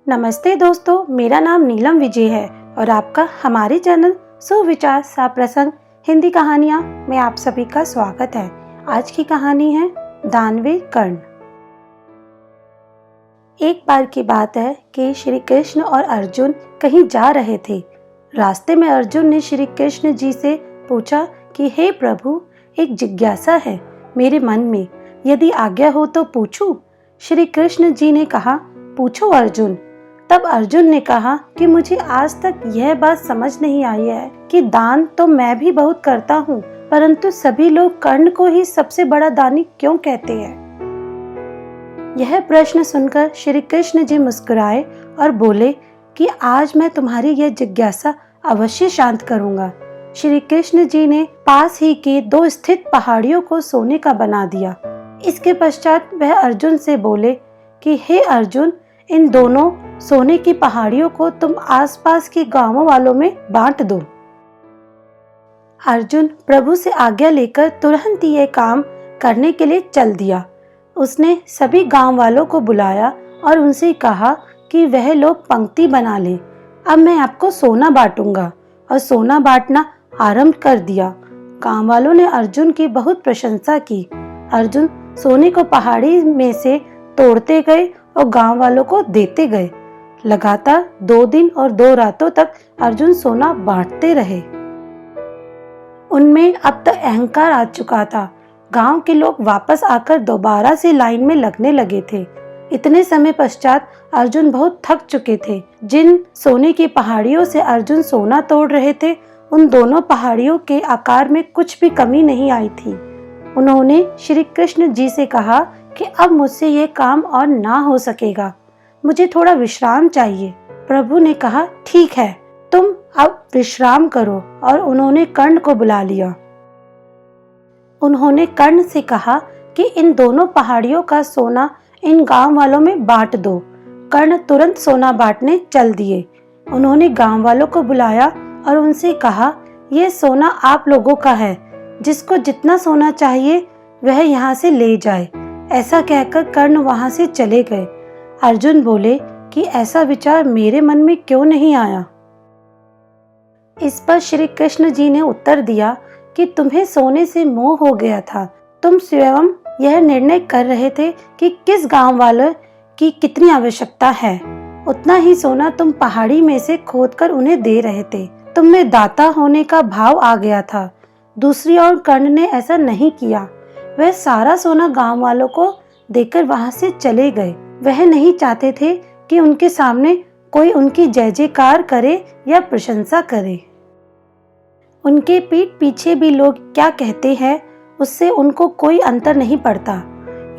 नमस्ते दोस्तों, मेरा नाम नीलम विजय है और आपका हमारे चैनल सुविचार साप्रसंग हिंदी कहानियाँ में आप सभी का स्वागत है। आज की कहानी है दानवीर कर्ण। एक बार की बात है कि श्री कृष्ण और अर्जुन कहीं जा रहे थे। रास्ते में अर्जुन ने श्री कृष्ण जी से पूछा कि हे प्रभु, एक जिज्ञासा है मेरे मन में, यदि आज्ञा हो तो पूछूं। श्री कृष्ण जी ने कहा, पूछो अर्जुन। तब अर्जुन ने कहा कि मुझे आज तक यह बात समझ नहीं आई है कि दान तो मैं भी बहुत करता हूँ, परंतु सभी लोग कर्ण को ही सबसे बड़ा दानी क्यों कहते हैं। यह प्रश्न सुनकर श्री कृष्ण जी मुस्कुराए और बोले कि आज मैं तुम्हारी यह जिज्ञासा अवश्य शांत करूंगा। श्री कृष्ण जी ने पास ही के 2 स्थित पहाड़ियों को सोने का बना दिया। इसके पश्चात वह अर्जुन से बोले कि हे अर्जुन, इन दोनों सोने की पहाड़ियों को तुम आसपास के गांवों वालों में बांट दो। अर्जुन प्रभु से आज्ञा लेकर तुरंत ही यह काम करने के लिए चल दिया। उसने सभी गांव वालों को बुलाया और उनसे कहा कि वह लोग पंक्ति बना लें। अब मैं आपको सोना बांटूंगा, और सोना बांटना आरंभ कर दिया। गांव वालों ने अर्जुन की बहुत प्रशंसा की। अर्जुन सोने को पहाड़ी में से तोड़ते गए और गांव वालों को देते गए। लगातार 2 दिन और 2 रातों तक अर्जुन सोना बांटते रहे। उनमें अब तक अहंकार आ चुका था। गांव के लोग वापस आकर दोबारा से लाइन में लगने लगे थे। इतने समय पश्चात अर्जुन बहुत थक चुके थे। जिन सोने की पहाड़ियों से अर्जुन सोना तोड़ रहे थे, उन दोनों पहाड़ियों के आकार में कुछ भी कमी नहीं आई थी। उन्होंने श्री कृष्ण जी से कहा कि अब मुझसे ये काम और ना हो सकेगा, मुझे थोड़ा विश्राम चाहिए। प्रभु ने कहा, ठीक है, तुम अब विश्राम करो, और उन्होंने कर्ण को बुला लिया। उन्होंने कर्ण से कहा कि इन दोनों पहाड़ियों का सोना इन गांव वालों में बांट दो। कर्ण तुरंत सोना बांटने चल दिए। उन्होंने गांव वालों को बुलाया और उनसे कहा, यह सोना आप लोगों का है, जिसको जितना सोना चाहिए वह यहाँ से ले जाए। ऐसा कहकर कर्ण वहां से चले गए। अर्जुन बोले कि ऐसा विचार मेरे मन में क्यों नहीं आया। इस पर श्री कृष्ण जी ने उत्तर दिया कि तुम्हें सोने से मोह हो गया था। तुम स्वयं यह निर्णय कर रहे थे कि किस गांव वाले की कितनी आवश्यकता है, उतना ही सोना तुम पहाड़ी में से खोदकर उन्हें दे रहे थे। तुम में दाता होने का भाव आ गया था। दूसरी ओर कर्ण ने ऐसा नहीं किया। वह सारा सोना गांव वालों को देकर वहां से चले गए। वह नहीं चाहते थे कि उनके सामने कोई उनकी जय जयकार करे या प्रशंसा करे। उनके पीठ पीछे भी लोग क्या कहते हैं, उससे उनको कोई अंतर नहीं पड़ता।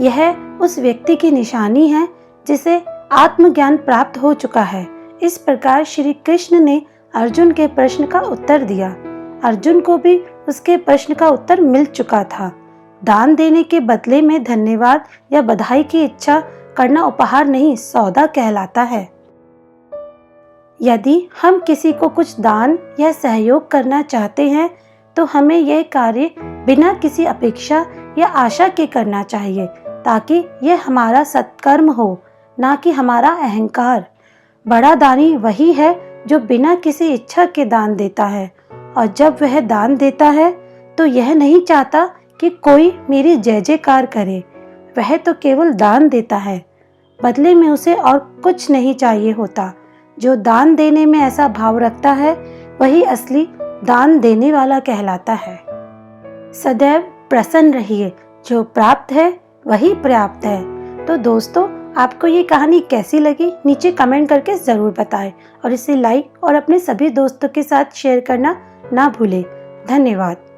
यह उस व्यक्ति की निशानी है जिसे आत्मज्ञान प्राप्त हो चुका है। इस प्रकार श्री कृष्ण ने अर्जुन के प्रश्न का उत्तर दिया। अर्जुन को भी उसके प्रश्न का उत्तर मिल चुका था। दान देने के बदले में धन्यवाद या बधाई की इच्छा करना उपहार नहीं, सौदा कहलाता है। यदि हम किसी को कुछ दान या सहयोग करना चाहते हैं तो हमें यह कार्य बिना किसी अपेक्षा या आशा के करना चाहिए, ताकि यह हमारा सत्कर्म हो, ना कि हमारा अहंकार। बड़ा दानी वही है जो बिना किसी इच्छा के दान देता है, और जब वह दान देता है तो यह नहीं चाहता कि कोई मेरी जय जयकार करे। वह तो केवल दान देता है, बदले में उसे और कुछ नहीं चाहिए होता। जो दान देने में ऐसा भाव रखता है वही असली दान देने वाला कहलाता है। सदैव प्रसन्न रहिए, जो प्राप्त है वही पर्याप्त है। तो दोस्तों, आपको ये कहानी कैसी लगी नीचे कमेंट करके ज़रूर बताएं, और इसे लाइक और अपने सभी दोस्तों के साथ शेयर करना ना भूलें। धन्यवाद।